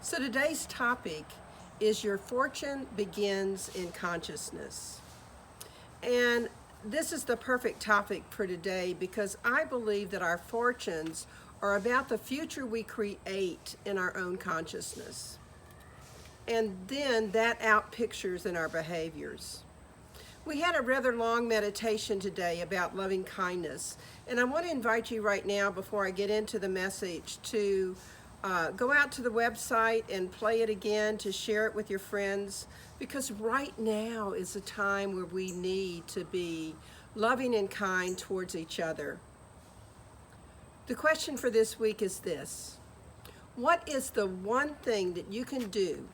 So today's topic is your fortune begins in consciousness. And this is the perfect topic for today because I believe that our fortunes are about the future we create in our own consciousness. And then that outpictures in our behaviors. We had a rather long meditation today about loving kindness, and I want to invite you right now, before I get into the message, to go out to the website and play it again, to share it with your friends, because right now is a time where we need to be loving and kind towards each other. The question for this week is this: what is the one thing that you can do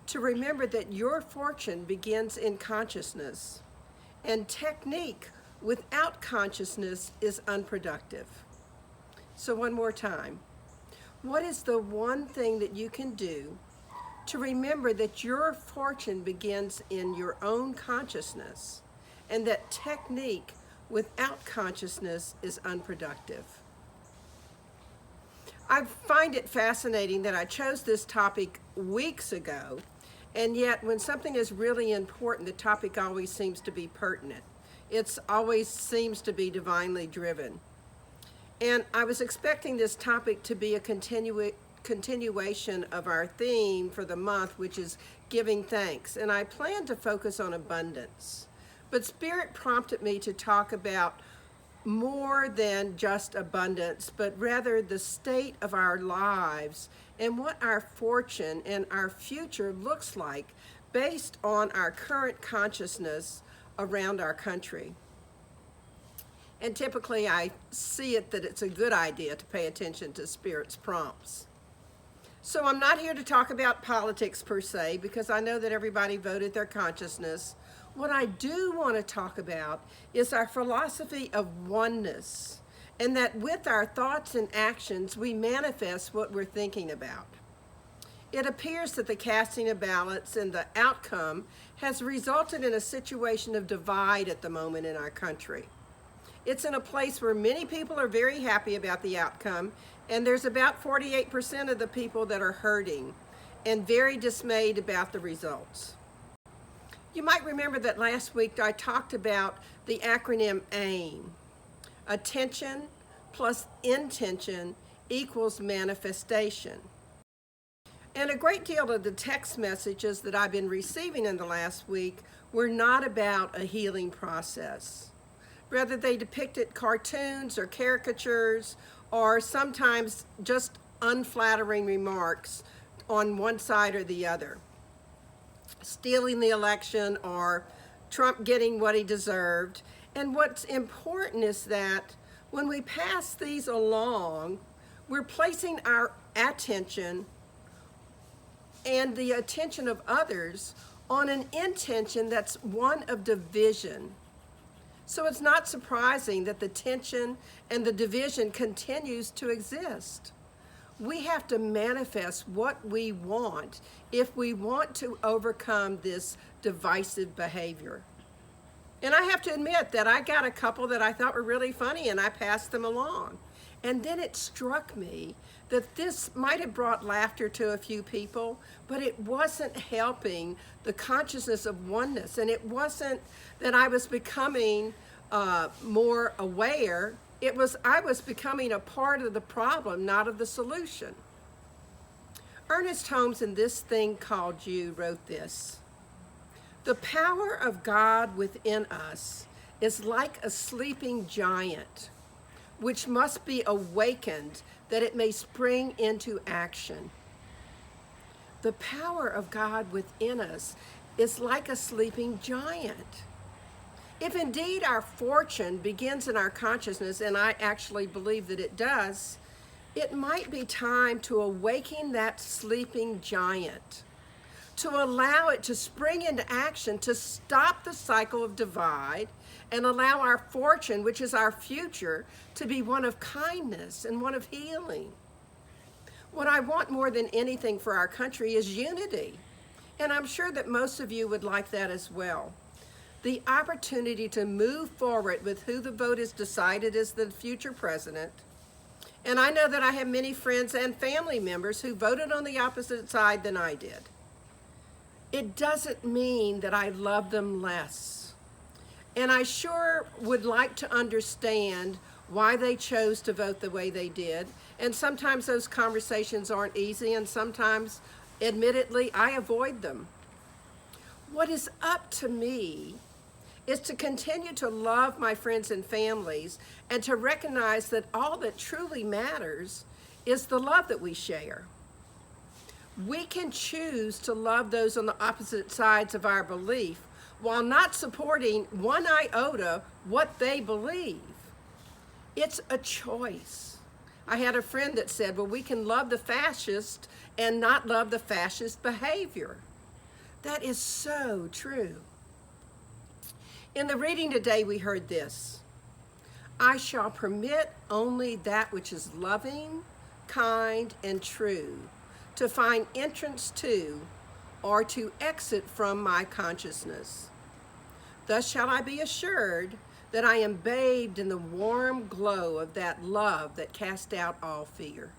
to remember that your fortune begins in consciousness, and technique without consciousness is unproductive? So one more time. What is the one thing that you can do to remember that your fortune begins in your own consciousness, and that technique without consciousness is unproductive? I find it fascinating that I chose this topic weeks ago, and yet when something is really important, the topic always seems to be pertinent. It always seems to be divinely driven. And I was expecting this topic to be a continuation of our theme for the month, which is giving thanks. And I planned to focus on abundance. But Spirit prompted me to talk about more than just abundance, but rather the state of our lives and what our fortune and our future looks like based on our current consciousness around our country. And typically I see it that it's a good idea to pay attention to Spirit's prompts. So I'm not here to talk about politics per se, because I know that everybody voted their consciousness. What I do want to talk about is our philosophy of oneness, and that with our thoughts and actions, we manifest what we're thinking about. It appears that the casting of ballots and the outcome has resulted in a situation of divide at the moment in our country. It's in a place where many people are very happy about the outcome, and there's about 48% of the people that are hurting and very dismayed about the results. You might remember that last week I talked about the acronym AIM. Attention plus intention equals manifestation. And a great deal of the text messages that I've been receiving in the last week were not about a healing process. Rather, they depicted cartoons or caricatures, or sometimes just unflattering remarks on one side or the other. Stealing the election, or Trump getting what he deserved. And what's important is that when we pass these along, we're placing our attention and the attention of others on an intention that's one of division. So it's not surprising that the tension and the division continues to exist. We have to manifest what we want if we want to overcome this divisive behavior. And I have to admit that I got a couple that I thought were really funny, and I passed them along. And then it struck me that this might have brought laughter to a few people, but it wasn't helping the consciousness of oneness. And it wasn't that I was becoming more aware. I was becoming a part of the problem, not of the solution. Ernest Holmes, in This Thing Called You, wrote this: "The power of God within us is like a sleeping giant, which must be awakened that it may spring into action." The power of God within us is like a sleeping giant. If indeed our fortune begins in our consciousness, and I actually believe that it does, it might be time to awaken that sleeping giant, to allow it to spring into action, to stop the cycle of divide, and allow our fortune, which is our future, to be one of kindness and one of healing. What I want more than anything for our country is unity, and I'm sure that most of you would like that as well. The opportunity to move forward with who the vote has decided is the future president, And I know that I have many friends and family members who voted on the opposite side than I did. It doesn't mean that I love them less. And I sure would like to understand why they chose to vote the way they did. And sometimes those conversations aren't easy, and sometimes, admittedly, I avoid them. What is up to me is to continue to love my friends and families and to recognize that all that truly matters is the love that we share. We can choose to love those on the opposite sides of our belief while not supporting one iota what they believe. It's a choice. I had a friend that said, well, we can love the fascist and not love the fascist behavior. That is so true. In the reading today, we heard this: I shall permit only that which is loving, kind, and true to find entrance to or to exit from my consciousness. Thus shall I be assured that I am bathed in the warm glow of that love that casts out all fear.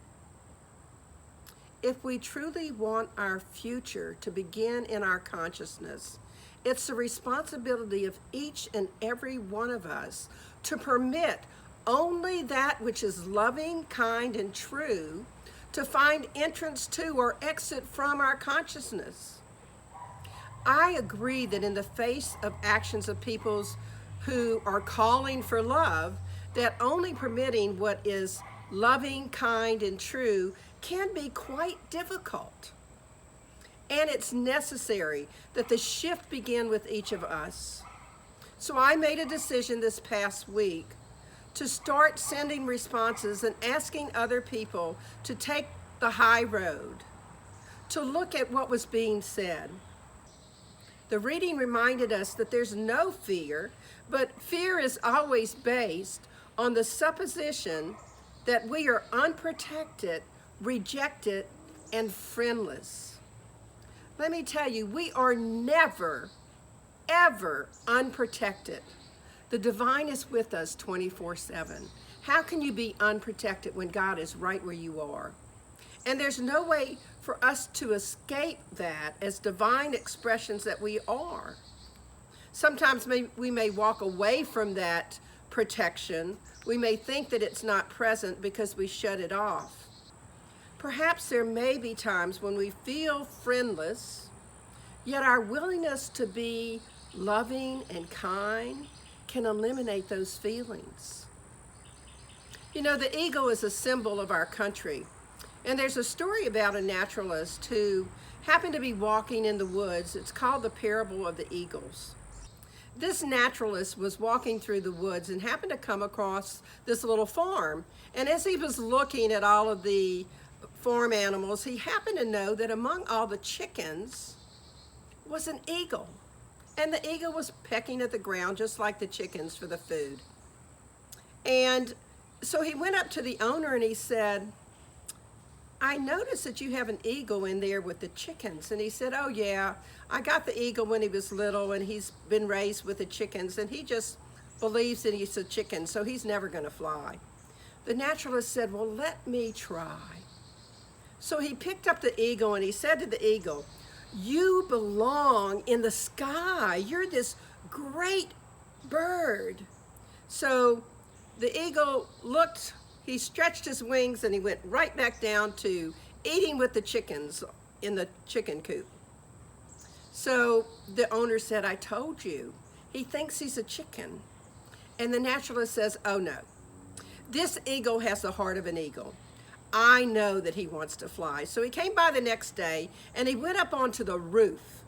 If we truly want our future to begin in our consciousness, it's the responsibility of each and every one of us to permit only that which is loving, kind, and true to find entrance to or exit from our consciousness. I agree that in the face of actions of peoples who are calling for love, that only permitting what is loving, kind, and true can be quite difficult. And it's necessary that the shift begin with each of us. So I made a decision this past week to start sending responses and asking other people to take the high road, to look at what was being said. The reading reminded us that there's no fear, but fear is always based on the supposition that we are unprotected, rejected, and friendless. Let me tell you, we are never, ever unprotected. The divine is with us 24/7. How can you be unprotected when God is right where you are? And there's no way for us to escape that as divine expressions that we are. Sometimes we may walk away from that protection. We may think that it's not present because we shut it off. Perhaps there may be times when we feel friendless, yet our willingness to be loving and kind can eliminate those feelings. You know, the eagle is a symbol of our country. And there's a story about a naturalist who happened to be walking in the woods. It's called the parable of the eagles. This naturalist was walking through the woods and happened to come across this little farm. And as he was looking at all of the farm animals, he happened to know that among all the chickens was an eagle. And the eagle was pecking at the ground just like the chickens for the food. And so he went up to the owner and he said, I noticed that you have an eagle in there with the chickens. And he said, oh yeah, I got the eagle when he was little and he's been raised with the chickens and he just believes that he's a chicken, so he's never gonna fly. The naturalist said, well, let me try. So he picked up the eagle and he said to the eagle, you belong in the sky. You're this great bird. So the eagle looked, he stretched his wings and he went right back down to eating with the chickens in the chicken coop. So the owner said, I told you, he thinks he's a chicken. And the naturalist says, oh no, this eagle has the heart of an eagle. I know that he wants to fly. So he came by the next day and he went up onto the roof.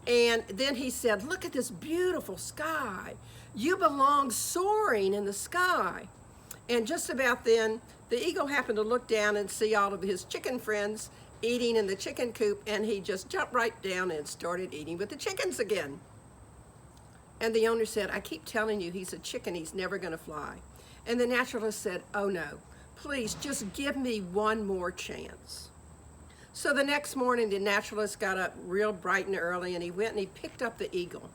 And then he said, look at this beautiful sky. You belong soaring in the sky. And just about then, the eagle happened to look down and see all of his chicken friends eating in the chicken coop, and he just jumped right down and started eating with the chickens again. And the owner said, I keep telling you he's a chicken, he's never gonna fly. And the naturalist said, oh no, please just give me one more chance. So the next morning, the naturalist got up real bright and early and he went and he picked up the eagle.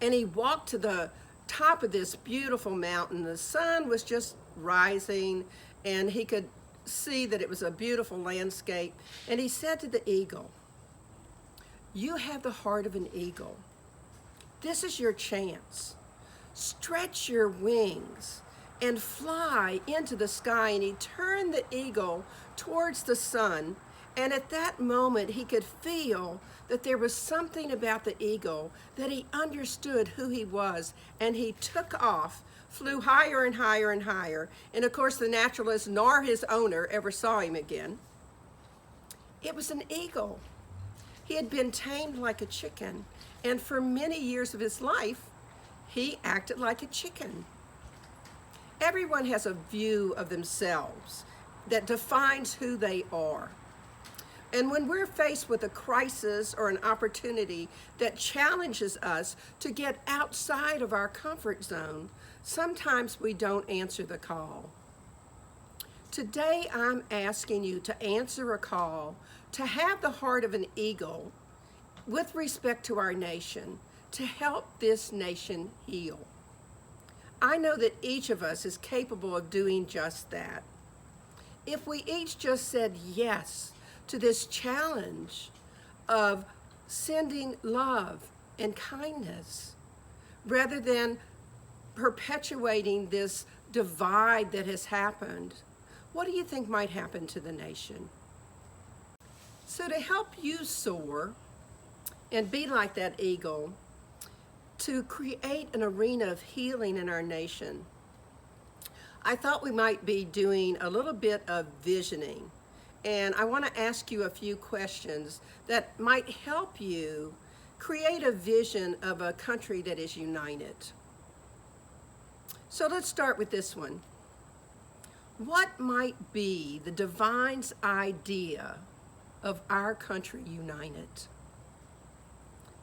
And he walked to the top of this beautiful mountain. The sun was just rising, and he could see that it was a beautiful landscape. And he said to the eagle, "You have the heart of an eagle. This is your chance. Stretch your wings and fly into the sky." And he turned the eagle towards the sun, and at that moment he could feel that there was something about the eagle that he understood who he was, and he took off, flew higher and higher and higher, and of course the naturalist nor his owner ever saw him again. It was an eagle. He had been tamed like a chicken, and for many years of his life he acted like a chicken. Everyone has a view of themselves that defines who they are. And when we're faced with a crisis or an opportunity that challenges us to get outside of our comfort zone, sometimes we don't answer the call. Today, I'm asking you to answer a call to have the heart of an eagle with respect to our nation, to help this nation heal. I know that each of us is capable of doing just that. If we each just said yes to this challenge of sending love and kindness, rather than perpetuating this divide that has happened, what do you think might happen to the nation? So to help you soar and be like that eagle, to create an arena of healing in our nation, I thought we might be doing a little bit of visioning. And I want to ask you a few questions that might help you create a vision of a country that is united. So let's start with this one. What might be the divine's idea of our country united?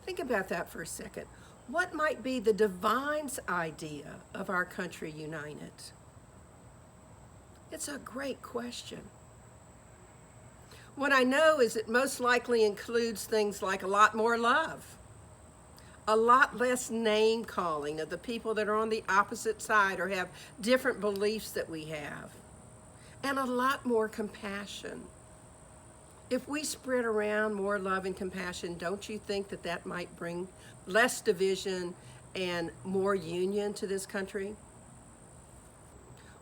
Think about that for a second. What might be the divine's idea of our country united? It's a great question. What I know is it most likely includes things like a lot more love, a lot less name calling of the people that are on the opposite side or have different beliefs that we have, and a lot more compassion. If we spread around more love and compassion, don't you think that that might bring less division and more union to this country?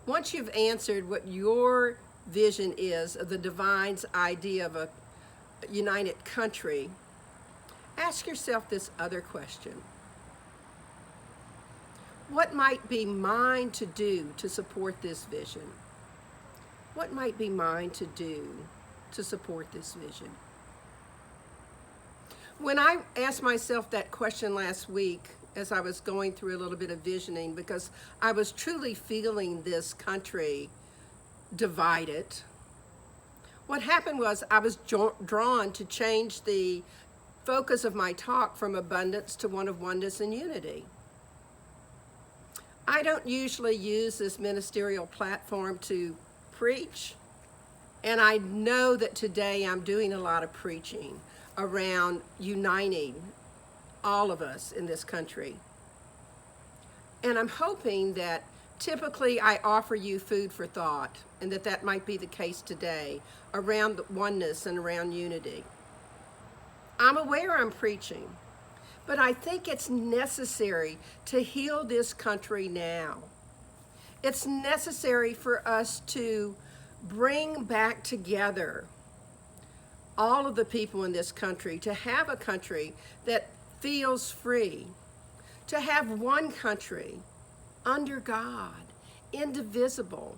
Once you've answered what your vision is of the divine's idea of a united country, ask yourself this other question. What might be mine to do to support this vision? What might be mine to do to support this vision? When I asked myself that question last week, as I was going through a little bit of visioning, because I was truly feeling this country divided, what happened was I was drawn to change the focus of my talk from abundance to one of oneness and unity. I don't usually use this ministerial platform to preach, and I know that today I'm doing a lot of preaching around uniting all of us in this country. And I'm hoping that typically I offer you food for thought, and that might be the case today around oneness and around unity. I'm aware I'm preaching, but I think it's necessary to heal this country now. It's necessary for us to bring back together all of the people in this country, to have a country that feels free, to have one country under God, indivisible,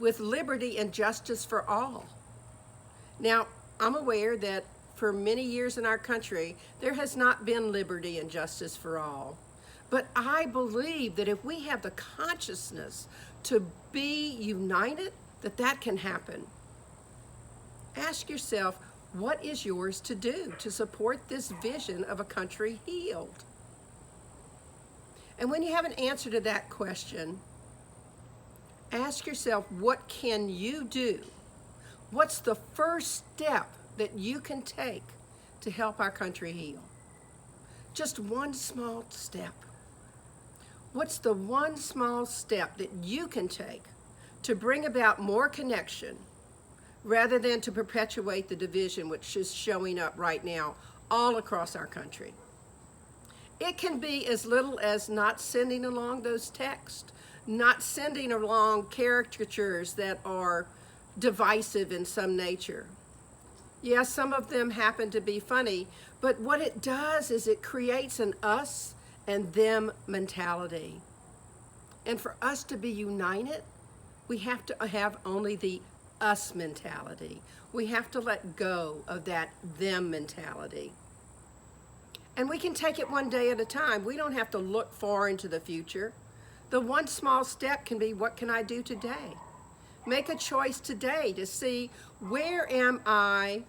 with liberty and justice for all. Now, I'm aware that for many years in our country, there has not been liberty and justice for all. But I believe that if we have the consciousness to be united, that can happen. Ask yourself, what is yours to do to support this vision of a country healed? And when you have an answer to that question, ask yourself, what can you do? What's the first step that you can take to help our country heal? Just one small step. What's the one small step that you can take to bring about more connection rather than to perpetuate the division which is showing up right now all across our country. It can be as little as not sending along those texts, not sending along caricatures that are divisive in some nature. Yes, some of them happen to be funny, but what it does is it creates an us and them mentality. And for us to be united, we have to have only the us mentality. We have to let go of that them mentality. And we can take it one day at a time. We don't have to look far into the future. The one small step can be, what can I do today? Make a choice today to see, where am I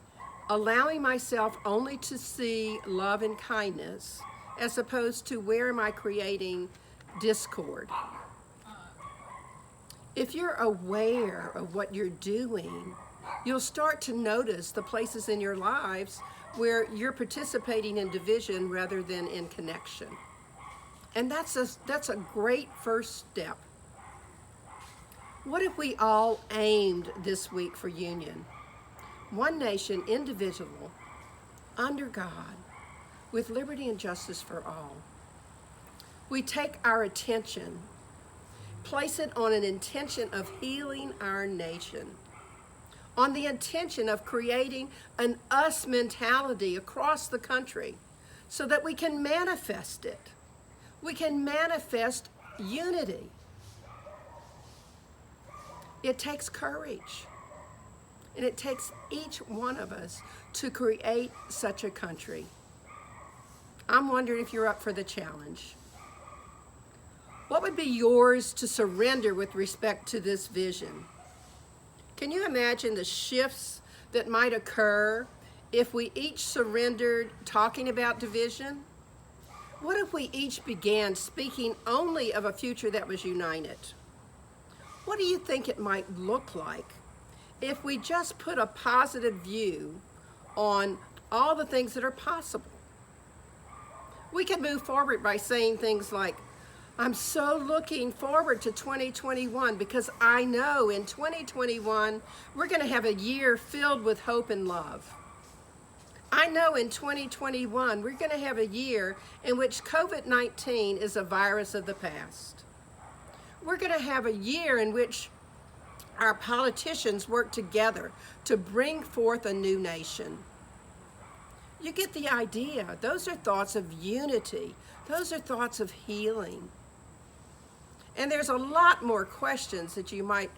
allowing myself only to see love and kindness, as opposed to where am I creating discord? If you're aware of what you're doing, you'll start to notice the places in your lives where you're participating in division rather than in connection. And that's a great first step. What if we all aimed this week for union? One nation, indivisible, under God, with liberty and justice for all. We take our attention, place it on an intention of healing our nation, on the intention of creating an us mentality across the country so that we can manifest it. We can manifest unity. It takes courage, and it takes each one of us to create such a country. I'm wondering if you're up for the challenge. What would be yours to surrender with respect to this vision? Can you imagine the shifts that might occur if we each surrendered talking about division? What if we each began speaking only of a future that was united? What do you think it might look like if we just put a positive view on all the things that are possible? We can move forward by saying things like, I'm so looking forward to 2021 because I know in 2021 we're going to have a year filled with hope and love. I know in 2021 we're going to have a year in which COVID-19 is a virus of the past. We're going to have a year in which our politicians work together to bring forth a new nation. You get the idea. Those are thoughts of unity. Those are thoughts of healing. And there's a lot more questions that you might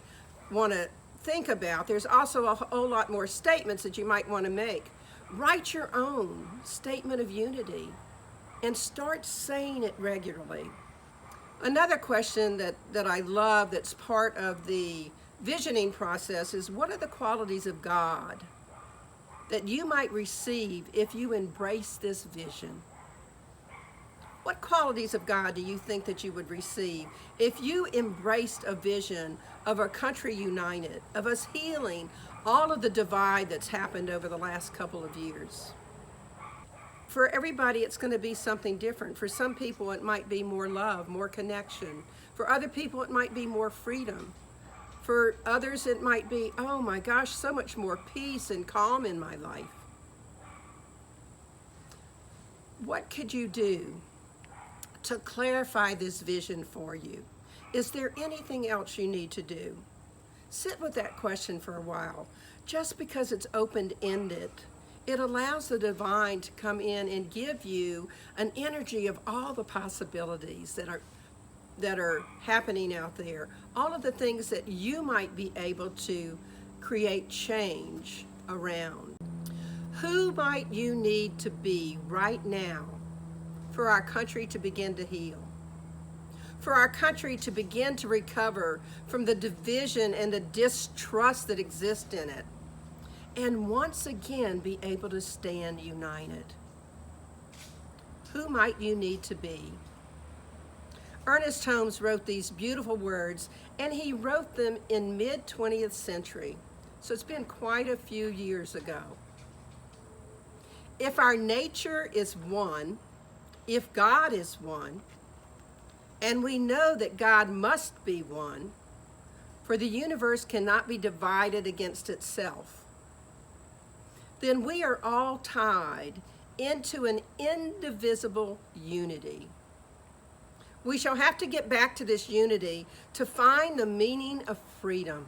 want to think about. There's also a whole lot more statements that you might want to make. Write your own statement of unity and start saying it regularly. Another question that I love that's part of the visioning process is, what are the qualities of God that you might receive if you embrace this vision? What qualities of God do you think that you would receive if you embraced a vision of a country united, of us healing all of the divide that's happened over the last couple of years? For everybody, it's going to be something different. For some people, it might be more love, more connection. For other people, it might be more freedom. For others, it might be, oh my gosh, so much more peace and calm in my life. What could you do to clarify this vision for you? Is there anything else you need to do? Sit with that question for a while. Just because it's open-ended, it allows the divine to come in and give you an energy of all the possibilities that are happening out there, all of the things that you might be able to create change around. Who might you need to be right now for our country to begin to heal? For our country to begin to recover from the division and the distrust that exists in it, and once again be able to stand united? Who might you need to be? Ernest Holmes wrote these beautiful words, and he wrote them in mid-20th century, so it's been quite a few years ago. If our nature is one, if God is one, and we know that God must be one, for the universe cannot be divided against itself, then we are all tied into an indivisible unity. We shall have to get back to this unity to find the meaning of freedom.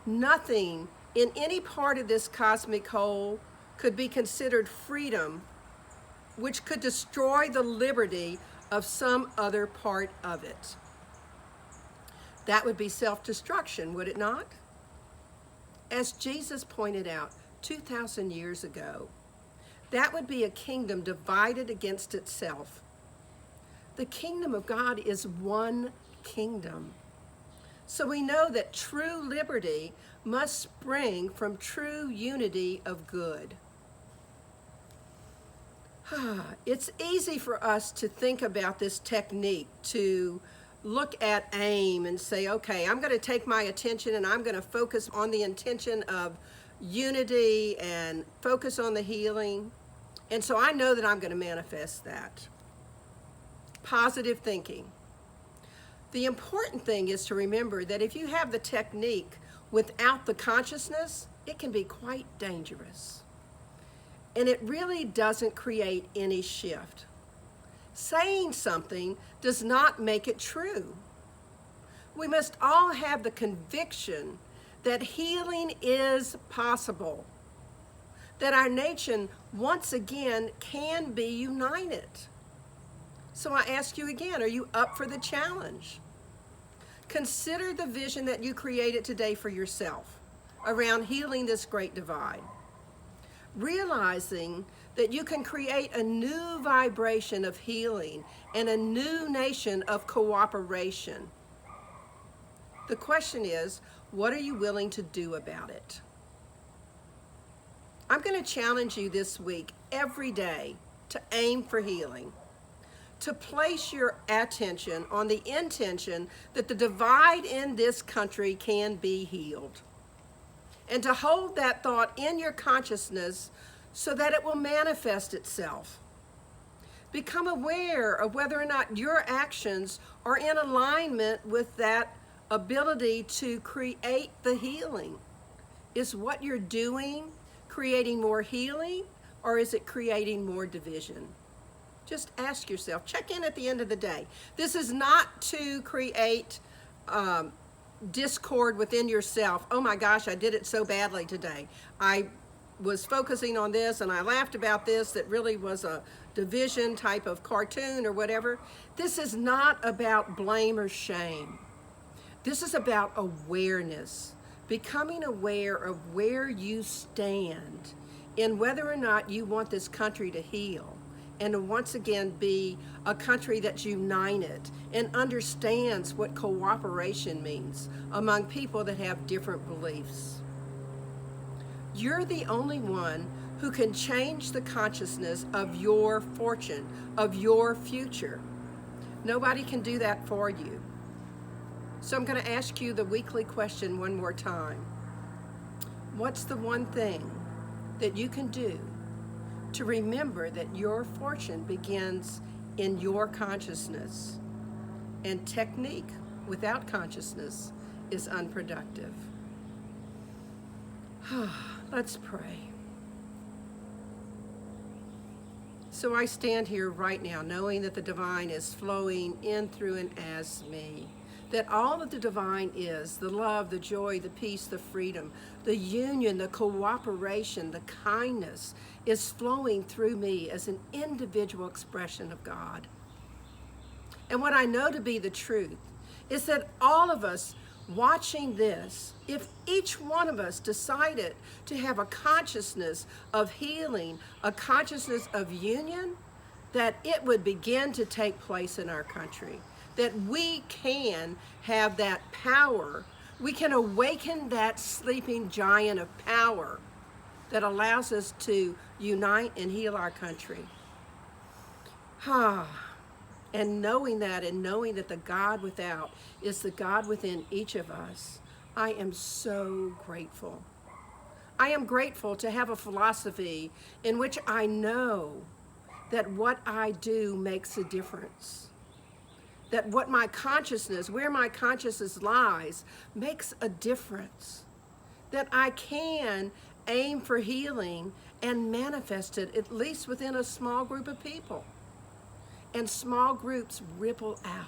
Nothing in any part of this cosmic whole could be considered freedom, which could destroy the liberty of some other part of it. That would be self-destruction, would it not? As Jesus pointed out 2,000 years ago, that would be a kingdom divided against itself. The kingdom of God is one kingdom. So we know that true liberty must spring from true unity of good. It's easy for us to think about this technique, to look at aim and say, okay, I'm going to take my attention and I'm going to focus on the intention of unity and focus on the healing. And so I know that I'm going to manifest that. Positive thinking. The important thing is to remember that if you have the technique without the consciousness, it can be quite dangerous. And it really doesn't create any shift. Saying something does not make it true. We must all have the conviction that healing is possible, that our nation once again can be united. So I ask you again, are you up for the challenge? Consider the vision that you created today for yourself around healing this great divide. Realizing that you can create a new vibration of healing and a new nation of cooperation. The question is, what are you willing to do about it? I'm going to challenge you this week, every day, to aim for healing, to place your attention on the intention that the divide in this country can be healed, and to hold that thought in your consciousness so that it will manifest itself. Become aware of whether or not your actions are in alignment with that ability to create the healing. Is what you're doing creating more healing, or is it creating more division? Just ask yourself, check in at the end of the day. This is not to create discord within yourself. Oh my gosh, I did it so badly today. I was focusing on this and I laughed about this that really was a division type of cartoon or whatever. This is not about blame or shame. This is about awareness, becoming aware of where you stand in whether or not you want this country to heal and to once again be a country that's united and understands what cooperation means among people that have different beliefs. You're the only one who can change the consciousness of your fortune, of your future. Nobody can do that for you. So I'm going to ask you the weekly question one more time. What's the one thing that you can do to remember that your fortune begins in your consciousness, and technique without consciousness is unproductive? Let's pray. So I stand here right now knowing that the divine is flowing in, through, and as me. That all of the divine is, the love, the joy, the peace, the freedom, the union, the cooperation, the kindness is flowing through me as an individual expression of God. And what I know to be the truth is that all of us watching this, if each one of us decided to have a consciousness of healing, a consciousness of union, that it would begin to take place in our country. That we can have that power. We can awaken that sleeping giant of power that allows us to unite and heal our country. And knowing that, and knowing that the God without is the God within each of us, I am so grateful. I am grateful to have a philosophy in which I know that what I do makes a difference. that what my consciousness, where my consciousness lies, makes a difference. That I can aim for healing and manifest it, at least within a small group of people. And small groups ripple out.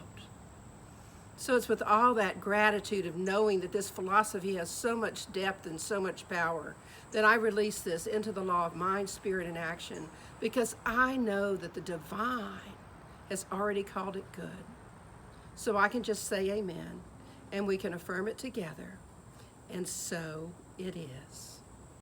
So it's with all that gratitude of knowing that this philosophy has so much depth and so much power that I release this into the law of mind, spirit, and action, because I know that the divine has already called it good. So I can just say amen, and we can affirm it together. And so it is.